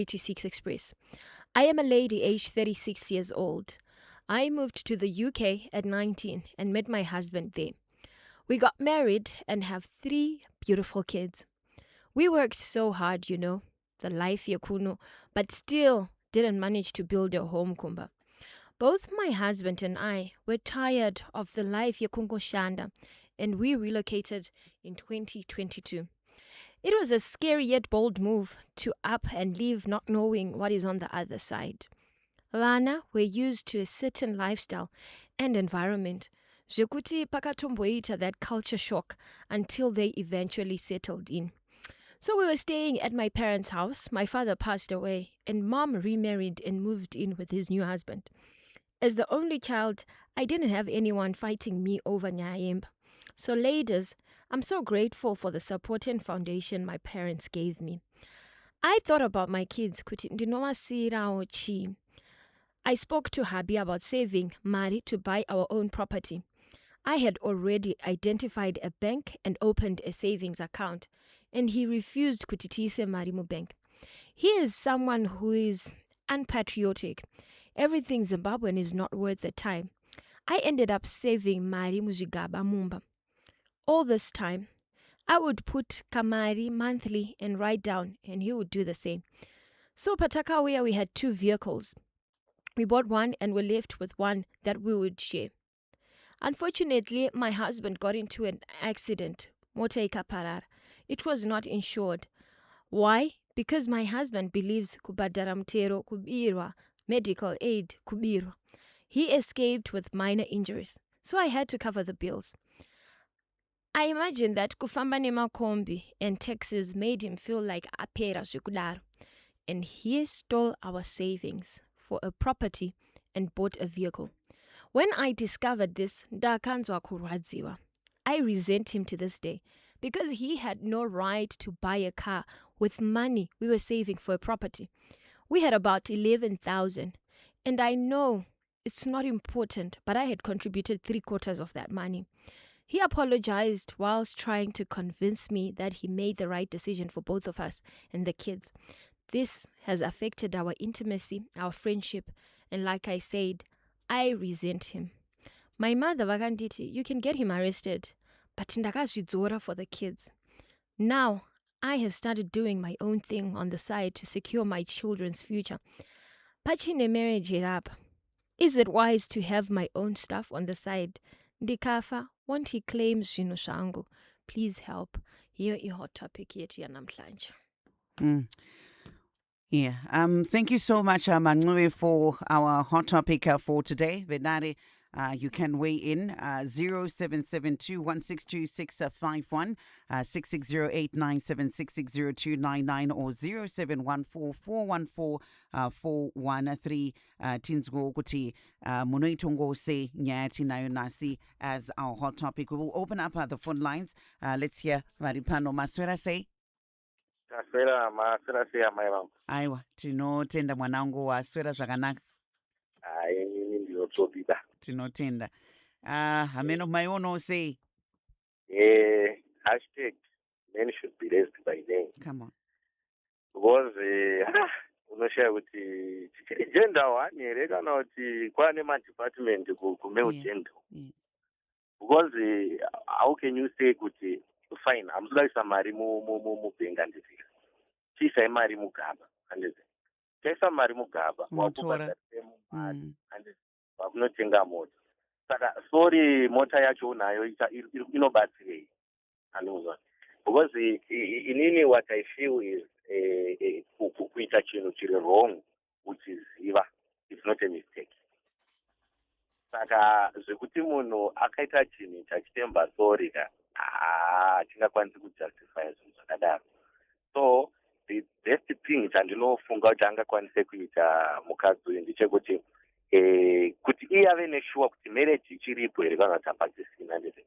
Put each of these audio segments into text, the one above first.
86 Express. I am a lady aged 36 years old. I moved to the UK at 19 and met my husband there. We got married and have 3 beautiful kids. We worked so hard, the life yakuno, but still didn't manage to build a home, Kumba. Both my husband and I were tired of the life yakungo shanda, and we relocated in 2022. It was a scary yet bold move to up and leave not knowing what is on the other side. Vana were used to a certain lifestyle and environment. Zvekuti pakatomboita that culture shock until they eventually settled in. So we were staying at my parents' house. My father passed away, and mom remarried and moved in with his new husband. As the only child, I didn't have anyone fighting me over Nyayemba. So, ladies, I'm so grateful for the support and foundation my parents gave me. I thought about my kids. Kuti ndinowasiyirawo chi. I spoke to Habi about saving Mari to buy our own property. I had already identified a bank and opened a savings account, and he refused kutitise Mari mu bank. He is someone who is unpatriotic. Everything Zimbabwean is not worth the time. I ended up saving Mari Muzigaba Mumba. All this time, I would put Kamari monthly and write down, and he would do the same. So Patakawea, we had 2 vehicles. We bought one and were left with one that we would share. Unfortunately, my husband got into an accident. Motoika parar. It was not insured. Why? Because my husband believes kubadara mtero kubirwa, medical aid kubirwa. He escaped with minor injuries, so I had to cover the bills. I imagine that kufamba nemakombi and taxes made him feel like apera zvikudaro, and he stole our savings for a property and bought a vehicle. When I discovered this, ndakanzwa kurwadziwa. I resent him to this day because he had no right to buy a car with money we were saving for a property. We had about 11,000, and I know it's not important, but I had contributed 3/4 of that money. He apologized whilst trying to convince me that he made the right decision for both of us and the kids. This has affected our intimacy, our friendship, and like I said, I resent him. My mother vakanditi, you can get him arrested, but ndakazvidzora for the kids. Now, I have started doing my own thing on the side to secure my children's future. Pachine marriage up. Is it wise to have my own stuff on the side? Ndikafa, won't he claim zvinu zvangu? Please help. Here is hot topic yetu ya namhlanje. Yeah. Thank you so much, Mangwe, for our hot topic for today. Venari, you can weigh in 0772 162 660897660299 or 0714 414 tinzgo kuti munoitongo se nyati nayo nasi as our hot topic. We will open up the phone lines. Let's hear Maripano Maswera say. Aiwa, tinotenda mwanangu waswera zvakanaka. Inini ndinotsobida. Tinotenda. Hameno maiono say. Hashtag men should be raised by name. Come on. Because unoshaya kuti tichiri gender one here kana kuti kwane madepartment kumeugender. Yes. Because how can you say kuti fine, hamusikaisa mari mubhenga ndizika. Chiisai mari mugaba. Chaisa mari mugaba. Motora. Wakunotenga mota. Saka sorry mota yacho unayo inobatsirei. Because inini what I feel is kuita chinhu chiri wrong uchiziva. It's not a mistake. Saka zvekuti munhu akaita chinhu chachitemba sorry ka chingakwanisi kujustify zvinhu zvakadaro. So the best thing chandinofunga kuti angakwanise kuita mukadzi uyu ndechekuti kuti iye ave neshuwa kuti marriage ichiripo here kana kuti hapadzisina ndizvo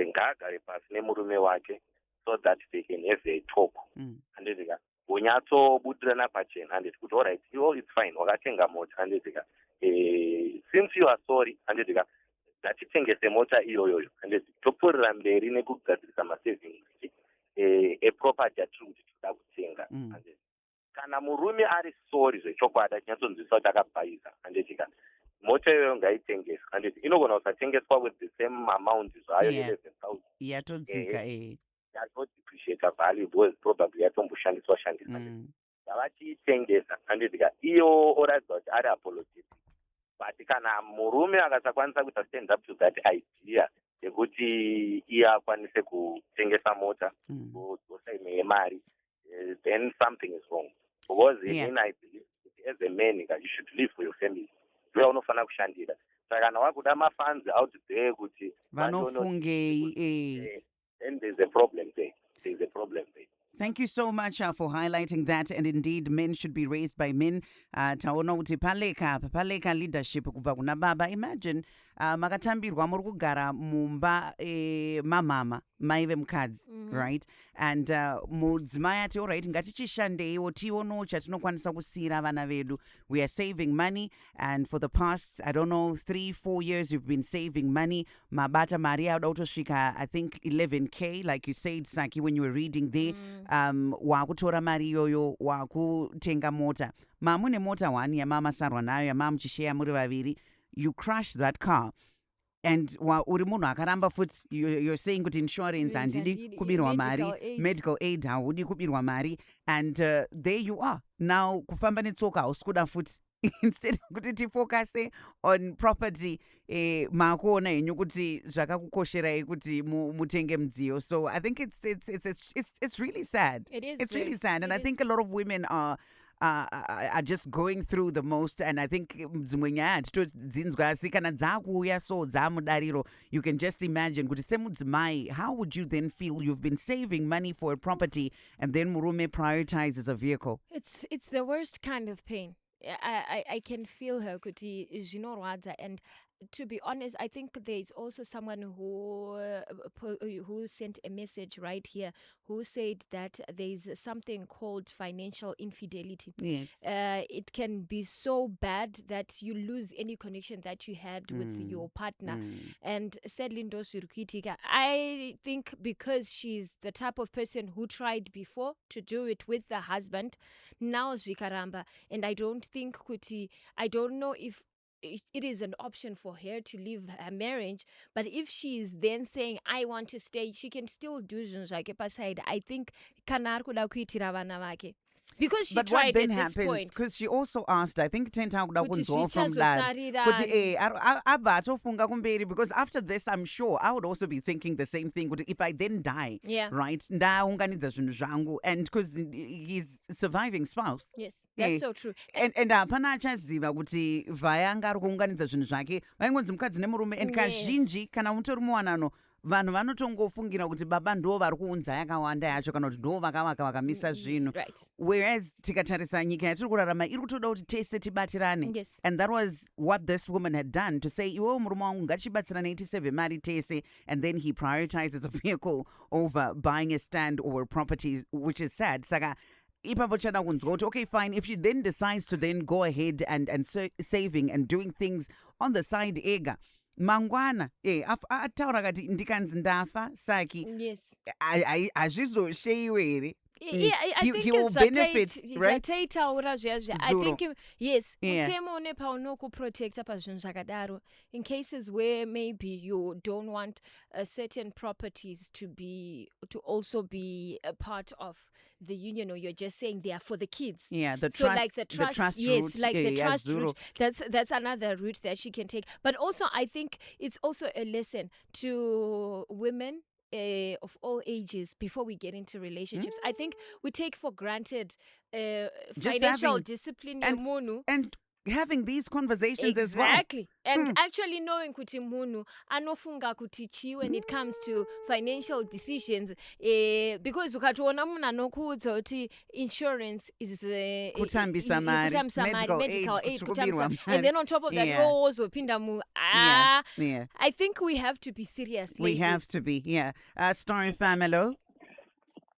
ngaagare pasi nemurume wake so that they can have a talk handizika vonyatsobudirana pachena handiti kuti alright it's fine wakatenga mota handizika since you are sorry handizika ngatitengese mota iyoyoyo handiti topfuurira mberi nekugadzirisa masavings a property yatiri kuti toda kutenga handiti kana murume ari sori zvechokwadi achinyatsonzwisa kuti akabhayiza handedika mota iyoyo ngaitengeswa handiti inogona kusatengeswa with the same amount zvayo 11,000 yatodzika yatodepreciata value because probably yatomboshandiswa ngavatiitengesa handidika iyo oratidza kuti ari apologetic but kana murume akasakwanisa kuita stand up to that idea yekuti iye akwanise kutengesa mota kudosa imwe yemari then something is wrong because in I believe as a man you should live for your family ndoya unofanira kushandira saka kana wakuda mafunds out there kuti vanofungei then there's a problem there. Thank you so much for highlighting that. And indeed, men should be raised by men. Taona kuti paleka leadership kubva kuna baba. Imagine makatambirwa muri kugara mumba mamama maive mukadzi, right? And mudzimai ati alright ngatichishandeiwo tiono chatinokwanisa kusiyira vana vedu. We are saving money, and for the past, I don't know, 3-4 years you've been saving money. Mabata Maria autoshika, I think 11K, like you said, Saki, when you were reading there. Wakutora mari yoyo wakutenga mota. Mamune mota one ya mama sarwa nayo ya mama chishea muri vaviri. You crash that car. And uri munhu akaramba futi you're saying kuti insurance handidi kubirwa mari, medical aid haudi kubirwa mari, and there you are now kufamba netsoka hausi futi. Instead kuti tifocuse on property makuona henyu kuti zvakakukosherai kuti mutenge mudziyo. So I think it's really sad. It's really sad, and I think a lot of women are just going through the most, and I think dzimwe nyaya hatitodzinzwa asi kana dzakuuya so dzamudariro, you can just imagine kuti semudzimai, how would you then feel? You've been saving money for a property and then murume prioritizes a vehicle. It's the worst kind of pain. I can feel her kuti zvinorwadza, and to be honest, I think there's also someone who sent a message right here who said that there's something called financial infidelity. Yes. It can be so bad that you lose any connection that you had with your partner. And sadly, I think because she's the type of person who tried before to do it with the husband, now zvikaramba, and I don't know if it is an option for her to leave her marriage, but if she is then saying I want to stay, she can still do zvinhu zvake paside. I think kana ari kuda kuitira vana vake, because she tried what then at this happens, point. because she also asked, I think tenta kuda kunzwawo from that zvichazosarira kuti abva atofunga kumberi, because after this I'm sure I would also be thinking the same thing kuti if I then die, right, ndaunganidza zvinhu zvangu, and because he's surviving spouse. Yes, that's so true. And hapana achaziva kuti vayanga ari kuunganidza zvinhu zvake vaingonzi mukadzi nemurume, and kazhinji kana mutori muwanano vanhu vanotongofungira kuti baba ndo vari kuunza yakawanda yacho kana kuti ndo vakamisa zvinhu, whereas tikatarisa nyika yatiri kurarama iri kutoda kuti tese tibatirane. And that was what this woman had done, to say iwewo murume wangu ngatichibatsirane tiseve mari tese, and then he prioritizes a vehicle over buying a stand or property, which is sad. Saka ipapo chana kunzwa kuti okay fine, if she then decides to then go ahead and saving and doing things on the side ega mangwana ataura kati ndikanzi ndafa Saki hazvizosheyiwe here. I think he will benefit, right? I think yes, mutemo une paunokuprotecta pazvinhu zvakadaro, in cases where maybe you don't want certain properties to also be a part of the union, or you're just saying they are for the kids. Yeah, the so trust, like the trust yes, route, like the trust route. That's another route that she can take. But also, I think it's also a lesson to women of all ages before we get into relationships. I think we take for granted financial discipline and having these conversations as well. Exactly. And actually knowing kuti munhu anofunga kuti chi when it comes to financial decisions, because ukatoona munhu anokuudza kuti insurance is kutambisa mari, medical aid kutambisa, and then on top of that wozopinda mu I think we have to be serious. We have to be, Star Family.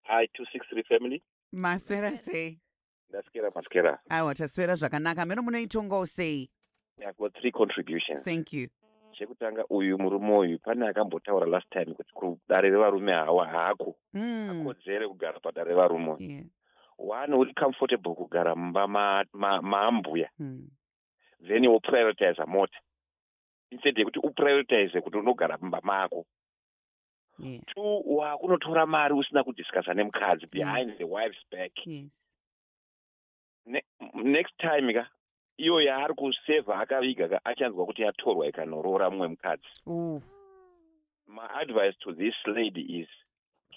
Hi, 263 family. Maswera say. Maskera. Taswera zvakanaka. Meno munoitonga sei? I've got 3 contributions. Thank you. Chekutanga uyu murume uyu pane akambotaura last time kuti kudare revarume hawa haako akodzere kugara padare revarume. one uri comfortable kugara mumba maambuya, then woprioritize mota instead yekuti uprioritize kuti unogara mumba mako. Two, wakunotora mari usina kudiscussa nemukadzi behind the wife's back. Next time ka iyo yaari kusevha akaviga ka achanzwa kuti yatorwa ikanorora mumwe mukadzi. My advice to this lady is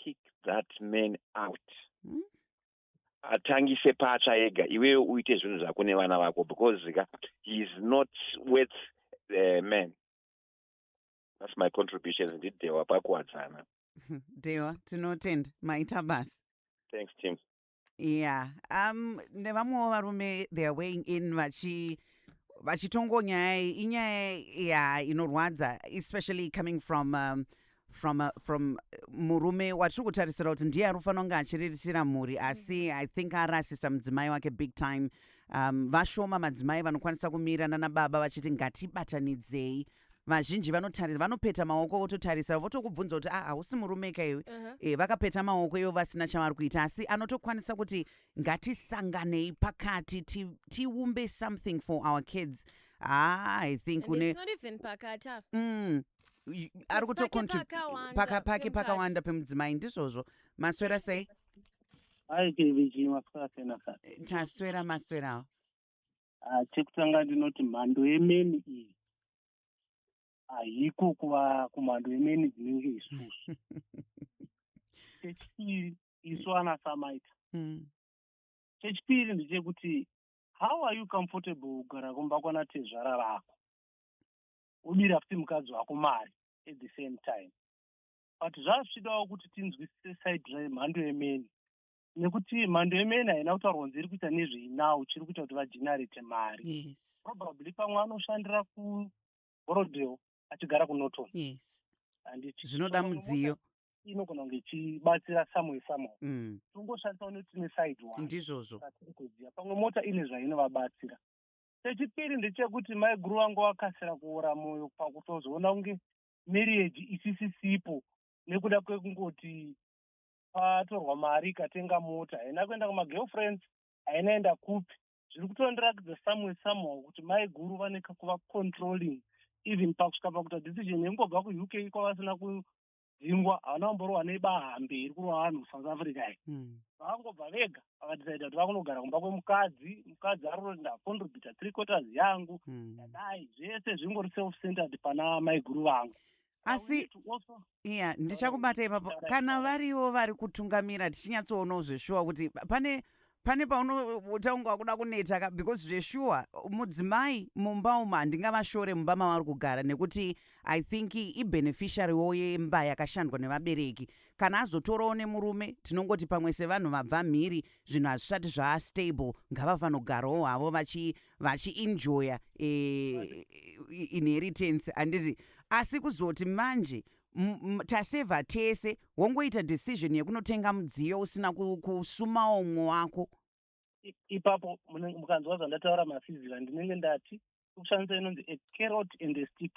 kick that man out. Atangise patsva ega iwewe uite zvinhu zvako nevana vako, because he is not worth the man. That's my contribution. Indeed, Dewa pakuwadzana. Dewa, tinotenda maita basi. Thanks, Tim. Yeah. Nevamwe varume, they are weighing in vachitongonya inyaya inorwadza, especially coming from murume watiri kutarisira kuti ndiye anofanira kunge achiriritira mhuri, asi I think arasisa mudzimai wake big time. Vashoma madzimai vanokwanisa kumirana nababa vachiti ngatibatanidzei. Vazhinji vanopeta maoko vototarisa votokubvunza kuti hausi murume ka iwe. Vakapeta maoko ivo vasina chavari kuita, asi anotokwanisa kuti ngatisanganei pakati tiumbe something for our kids. I think it's not even pakata. Ari pake pakawanda pemudzimai ndizvozvo. Maswera sei? Taswera maswerawo. Chekutanga ndinoti mhando yemeni iyi haiko kuva kumhando yemeni dzinenge isusu. Chechipiri isu ana samaita. Chechipiri ndechekuti how are you comfortable kugara kumba kwana tezvara rako udira futi mukadzi wako mari at the same time. But zvazvichidawo kuti tinzwisise side remhando yemeni, nekuti mhando yemeni haina kutaurwa kunzi iri kuita nezveinawo chiri kuita kuti vagenerate mari. Probably pamwe anoshandira kuBorodale achigara kuNorton. Zvinoda mudziyo inogona kunge ichibatsira samwe. Tongoshandisa nekuti tine side one ndizvozvo. Pamwe mota ine zvainovabatsira. Chechipiri ndechekuti mai guru vangu vakasira kuora mwoyo pakutozoona kunge marriage isisipo nekuda kwekungoti patorwa mari ikatenga mota, haina kuenda kumagirlfriends, haina enda kupi. Zviri kutondirakidza samwe kuti mai guru vaneka kuva controlling, even pakusvika pakuita decision yekungobva kuUK kwavasina kudzingwa, havana kumborwa nebahambe iri kurwa vanhu South Africa iyi. Vakangobva vega vakadecida kuti vakunogara kumba kwemukadzi, mukadzi ari ndakontribhuta 3/4 yangu, dai zvese zvingori self-centered pana mai guru vangu. Asi ndichakubata ipapo, kana variwo vari kutungamira tichinyatsoonawo zveshuwa kuti pane paunotaunga kuda kuneta because zveshuwa mudzimai mumba umu handingavashore mumba mavari kugara, nekuti I think ibeneficiarywo yemba yakashandwa nevabereki. Kana azotorawo nemurume tinongoti pamwe sevanhu vabva mhiri zvinhu hazvisati zvaastable, ngavafanogarawo havo vachienjoya inheritance handiti. Asi kuzoti manje tasevha tese wongoita decision yekunotenga mudziyo usina kusumawo umwe wako. Ipapo mukanzwa zvandataura mafizika ndinenge ndati kushandisa inonzi a carrot and a stick.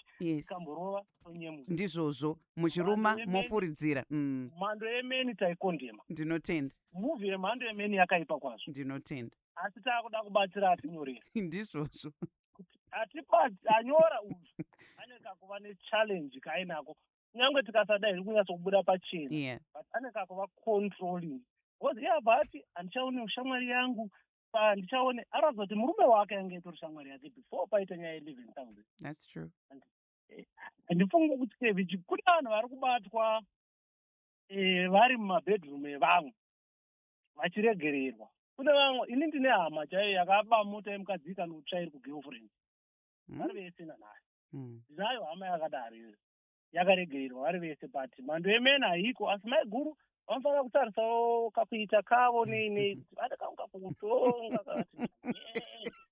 Kamborova tonyemura. Ndizvozvo muchiruma mofuridzira. Mhando yemeni taikondema. Ndinotenda. Muvhi yemhando yemeni yakaipa kwazvo. Ndinotenda. Asi taakuda kubatsira atinyorera. Ndizvozvo. Anyora uyu aneka kuva nechallenge kainako, kunyange tikasadai iri kunyatsa kubuda pachena, but aneka kuva controlling. Because ati handichaone shamwari yangu, handichaone aratidza kuti murume wake yange itori shamwari yake before paita nyaya 11,000. That's true. Handifungi kuti kevichi kune vanhu vari kubatwa vari mumabedroom evamwe vachiregererwa. Kune vamwe, ini ndine hama chaiyo yakaba mota yemukadzi ikanotsvairi kugirlfriend. Vari vese nanhai. Ndinayo hama yakadaro yakaregererwa vari vese, but mhando yemeni haiko. Asi mai guru vanofanira kutarisawo kakuita kavo nei vada kangu kakutonga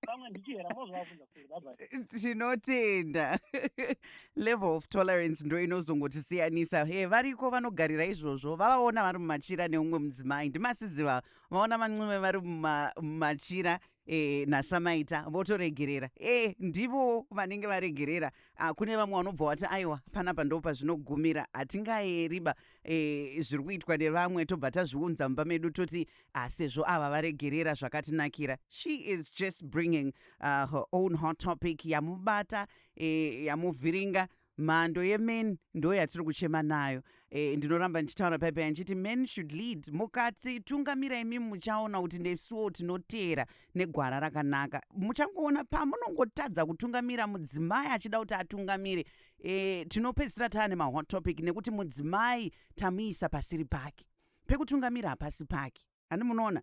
pamwe ndichihera mozvavabvunza kuri baba. Tinotenda. Level of tolerance ndo inozongotisiyanisa. Variko vanogarira izvozvo, vavaona vari mumachira neumwe mudzimai, ndimasiziva vaona mancume vari mumachira nasamaita votoregerera. Ndivo vanenge varegerera. Kune vamwe vanobva vati aiwa panapa ndo pazvinogumira, hatingaeriba zviri kuitwa nevamwe tobva tazviunza mumba medu toti sezvo ava varegerera zvakatinakira. She is just bringing her own hot topic yamubata, yamuvhiringa. Mhando yemen ndo yatiri kuchema nayo. Ndinoramba ndichitaura paipai ndichiti men should lead. Mukati tungamira imi muchaona kuti nesuwo tinotera negwara rakanaka. Muchangoona pamunongotadza kutungamira mudzimai achida kuti atungamire, tinopedzisira taane mahot topic nekuti mudzimai tamuisa pasiri pake, pekutungamira hapasi pake. Hani munoona?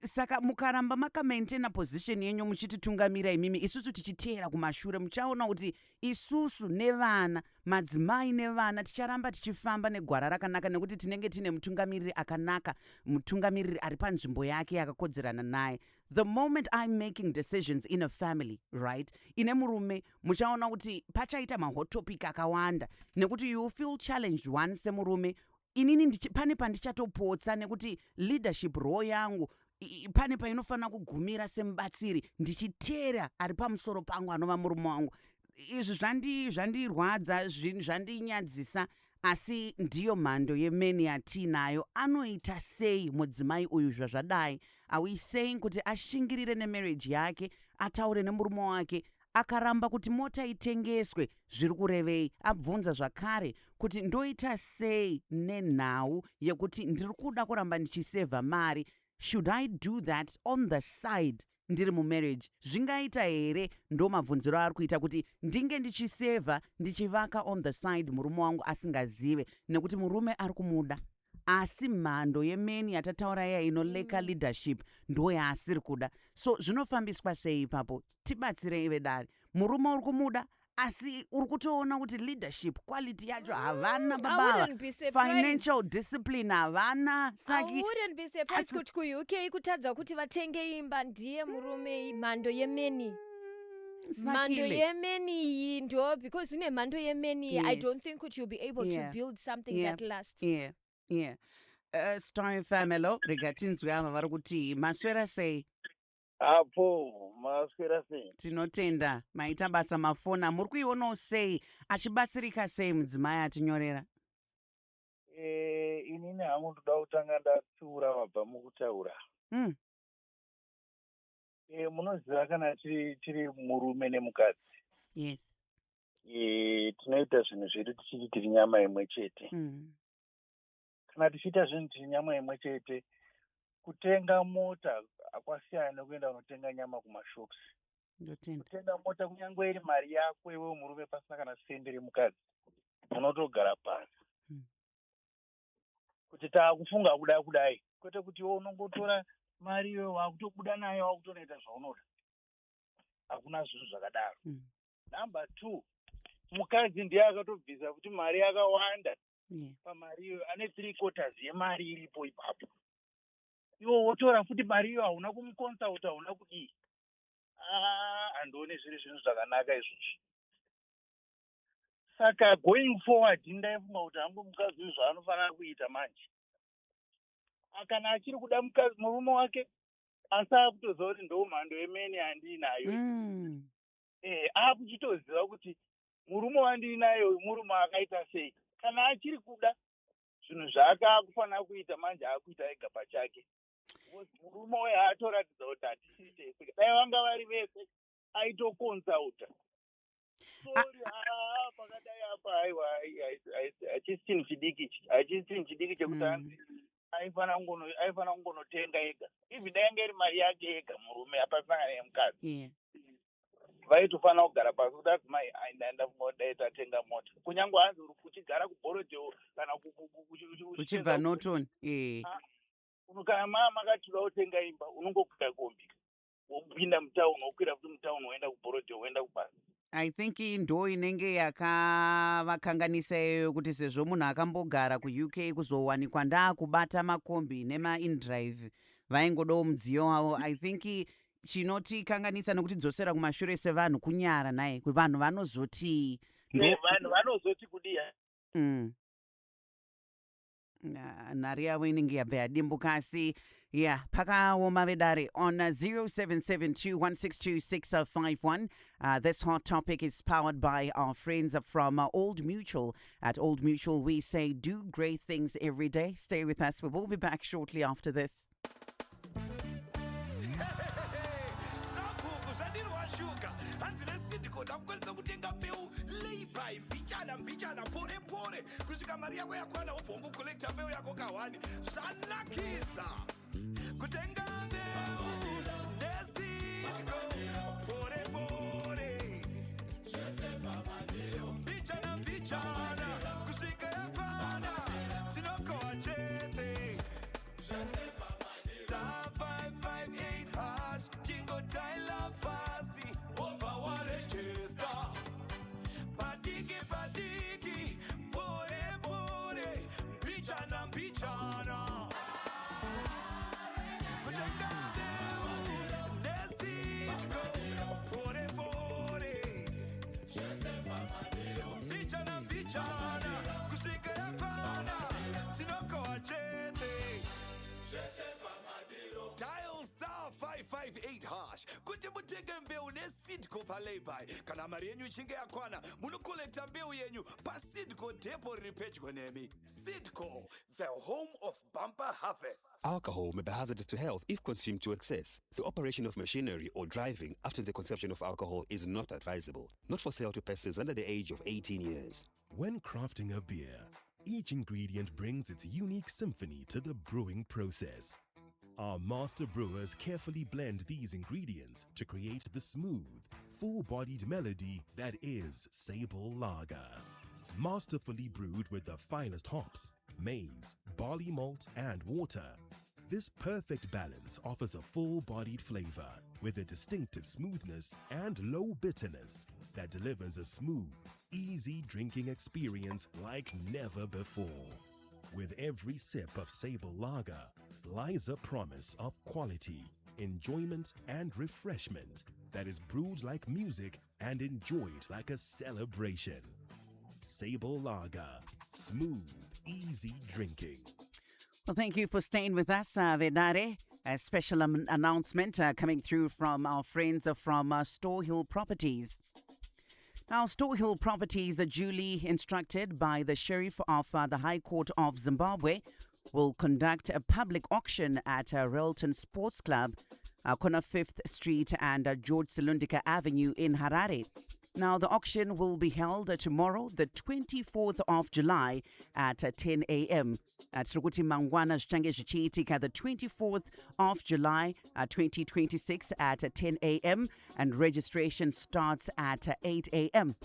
Saka mukaramba makamaintaina position yenyu muchititungamira imimi, isusu tichiteera kumashure, muchaona kuti isusu nevana, madzimai nevana, ticharamba tichifamba negwara rakanaka nekuti tinenge tine mutungamiriri akanaka, mutungamiriri ari panzvimbo yake yakakodzerana naye. The moment I'm making decisions in a family, right, ine murume, muchaona kuti pachaita mahot topic akawanda nekuti you feel challenged one semurume. Inini pane pandichatopotsa nekuti leadership role yangu pane painofanira kugumira semubatsiri, ndichiteera ari pamusoro pangu anova murume wangu. Izvi zvandirwadza, zvandinyadzisa, asi ndiyo mhando yemeni yatinayo. Anoita sei mudzimai uyu zvazvadai? Are we saying kuti ashingirire nemarriage yake, ataure nemurume wake? Akaramba kuti mota itengeswe, zviri kurevei? Abvunza zvakare kuti ndoita sei nenhau yekuti ndiri kuda kuramba ndichisevha mari. Should I do that on the side ndiri mumarriage? Zvingaita here? Ndo mabvunziro ari kuita kuti ndinge ndichisevha ndichivaka on the side murume wangu asingazive, nekuti murume ari kumuda. Asi mhando yemeni yatataura iya inoleka leadership ndo yaasiri kuda. So zvinofambiswa sei ipapo? Tibatsirei vedare. Murume uri kumuda, asi uri kutoona kuti leadership quality yacho havana baba, financial discipline havana. Saki I wouldn't be surprised kuti ku-UK kutadza kuti vatenge imba ndiye murume. Mhando yemeni, mhando yemeni iyi ndo, because une mhando yemeni, yes. I don't think that you'll be able to build something that lasts. Star FM, hello, rigatinzwi ava vari kuti maswera sei? Apo maswera sei? Tinotenda maita basa mafona. Muri kuionawo sei? Achibatsirika sei mudzimai atinyorera? Inini hangu ndoda kutanga ndatsiura vabva mukutaura. Munoziva kana tiri murume nemukadzi. Yes. Tinoita zvinhu zvedu tichiti tiri nyama imwe chete. Kana tichiita zvinhu tiri nyama imwe chete, kutenga mota akwasiyana nekuenda kunotenga nyama kumashops. Kutenga mota kunyange iri mari yako iwe murume pasina kana sende remukadzi, unotogara pasi. Kuti taakufunga kudai, kwete kuti iwe unongotora mari iwe wakutobuda nayo wakutonoita zvaunoda. Hakuna zvinhu zvakadaro. Number 2, mukadzi ndiye akatobvisa kuti mari yakawanda. Pamari iyo ane 3/4 yemari iripo ipapo. Iwe wotora futi mari iyo hauna kumuconsulta, hauna kudii. Handione zviri zvinhu zvakanaka izvozvi. Saka going forward ndaifunga kuti hangu mukadzi uyu zvaanofanira kuita manje, kana achiri kuda mukadzi murume wake, asi akutoziva kuti ndo mhando yemeni yandinayo. Akuchitoziva kuti murume wandinayo murume akaita sei. Kana achiri kuda zvinhu zvaakakufanira kuita manje akuita ega pachake. Murume uyu haatoratidza kuti hatisiri tese. Dai vanga vari vese aitokonsulta. Pakadai apa aiwa hachisi chinhu chidiki chekuti hanzi aifanira kungonotenga ega. Ivi dai anga iri mari yake ega murume apasangana nemukadzi, vaitofanira kugara pasi kuti adzimai ndaenda kungodai tatenga mota. Kunyange hanzi uri kuchigara kuBorodeo kana uchibva Norton, kana makati uda kutenga imba unongokwira kombi wopinda mutauni, wokwira futi mutauni woenda kuBorodeo woenda kubasa. I think ndo inenge yakavakanganisa iyoyo kuti sezvo munhu akambogara kuUK kuzowanikwa ndaakubata makombi nema-indrive vaingodawo mudziyo wavo. I think chinotikanganisa nokutidzosera kumashure sevanhu kunyara naye, kuti vanhu vanozoti vanhu vanozoti kudiya. Nhari yavo inenge yabva yadimbuka. Asi Yeah, Pakawo Mavedare on 0772162651. This hot topic is powered by our friends from Old Mutual. At Old Mutual, we say do great things every day. Stay with us. We will be back shortly after this. Mbichana pore pore kusvika mari yako yakwana wobva ungokolekta mbeu yako kahwani zvanakisa kutenga mbeu nesidgo pore pore mbichana kusvika yakwana tinokohwa chete star 558 hash chingotaila fasti wobva warejesta padiki pore pore mbichana kutenga mbeu nesidgo pore pore mbichana kusvika yakwana tinokohwa chete dial star 558 hash kuti mutenge mbeu nesidco palay-buy. Kana mari yenyu ichinge yakwana munokolekta mbeu yenyu pasidco depo riri pedyo nemi. Sidco, the home of bumper harvest. Alcohol may be hazardous to health if consumed to excess. The operation of machinery or driving after the consumption of alcohol is not advisable. Not for sale to persons under the age of 18 years. When crafting a beer, each ingredient brings its unique symphony to the brewing process. Our master brewers carefully blend these ingredients to create the smooth, full-bodied melody that is Sable Lager. Masterfully brewed with the finest hops, maize, barley malt, and water. This perfect balance offers a full-bodied flavor with a distinctive smoothness and low bitterness that delivers a smooth, easy drinking experience like never before. With every sip of Sable Lager lies a promise of quality, enjoyment, and refreshment that is brewed like music and enjoyed like a celebration. Sable Lager, smooth, easy drinking. Well, thank you for staying with us, Vedare. A special announcement coming through from our friends from Store Hill Properties. Now, Store Hill Properties are duly instructed by the Sheriff of the High Court of Zimbabwe will conduct a public auction at Relton Sports Club, corner 5th Street and George Silundika Avenue in Harare. Now, the auction will be held tomorrow, the 24th of July at 10 a.m. At Srukuti Mangwana Zhichange Zvichiitika, the 24th of July 2026 at 10 a.m. and registration starts at 8 a.m.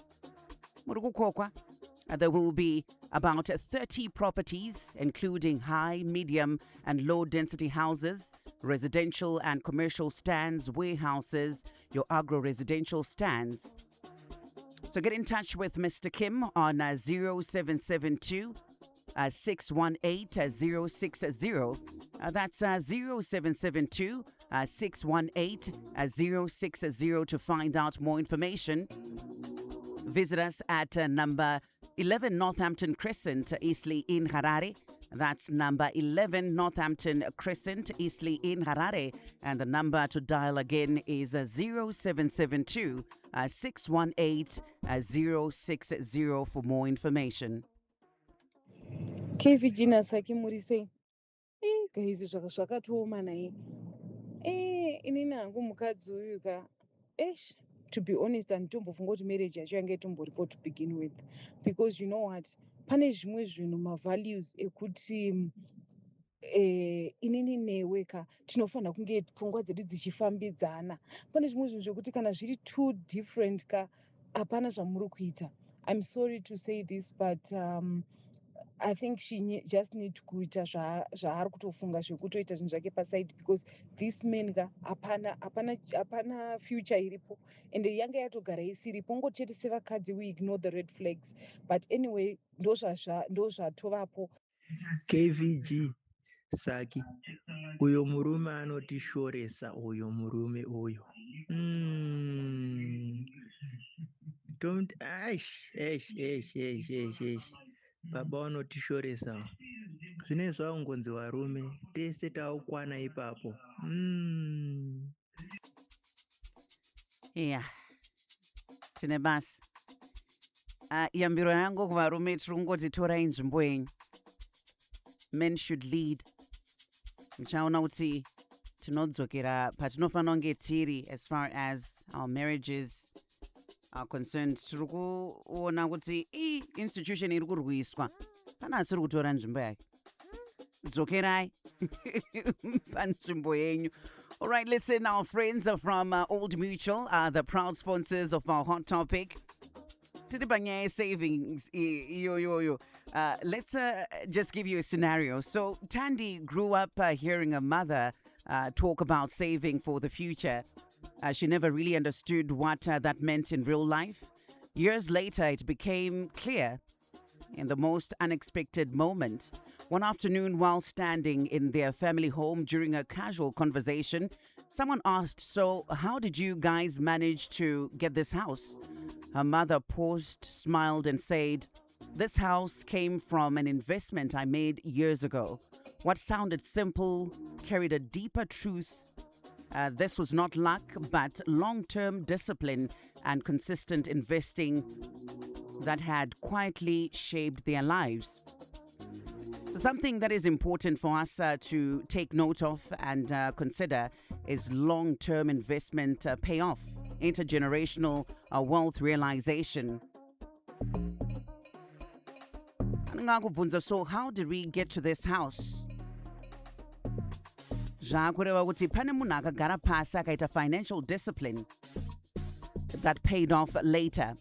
There will be about 30 properties, including high, medium, and low density houses, residential and commercial stands, warehouses, your agro-residential stands. So get in touch with Mr. Kim on 0772 618 060. That's 0772 618 060 to find out more information. Visit us at number 11 Northampton Crescent, Eastleigh in Harare. That's number 11 Northampton Crescent, Eastleigh in Harare. And the number to dial again is 0772 618 060 for more information. KV Gina Saki Murise. Guys, zvakatooma naye. Inini hangu mukadzi uyu ka. To be honest, handitombofunga kuti marriage yacho yange itomboripo to begin with, because you know what, pane zvimwe zvinhu mavalues ekuti inini newe ka tinofanira kunge pfungwa dzedu dzichifambidzana. Pane zvimwe zvinhu zvekuti kana zviri too different ka hapana zvamuri kuita. I'm sorry to say this, but I think she just need kuita zvaari kutofunga zvekutoita zvinhu zvake paside, because this man ka hapana future iripo ende yange yatogara isiripo. Ngochete sevakadzi we ignore the red flags, but anyway ndozvatovapo. KVG Saki, uyo murume anotishoresa, uyo murume uyo. Don't baba vanotishoresa. zvinenge zvaungonzi varume tese taukwana ipapo. Yeah. Tine basi. Yambiro yangu kuvarume tiri kungoti torai nzvimbo yenyu. Men should lead. Muchaona kuti tinodzokera patinofanira kunge tiri as far as our marriages are concerned. Tiri kuona kuti institution iri kurwiswa. Pana asiri kutora nzvimbo yake. Dzokerai panzvimbo yenyu. All right, listen, our friends are from Old Mutual are the proud sponsors of our hot topic. Tidibanye savings. Let's just give you a scenario. So Tandy grew up hearing her mother talk about saving for the future. She never really understood what that meant in real life. Years later, it became clear in the most unexpected moment. One afternoon, while standing in their family home during a casual conversation, someone asked, "So, how did you guys manage to get this house?" Her mother paused, smiled, and said, "This house came from an investment I made years ago." What sounded simple carried a deeper truth. This was not luck, but long-term discipline and consistent investing that had quietly shaped their lives. So something that is important for us to take note of and consider is long-term investment payoff, intergenerational wealth realization. So how did we get to this house? Zvakureva kuti pane munhu akagara pasi akaita financial discipline that paid off later.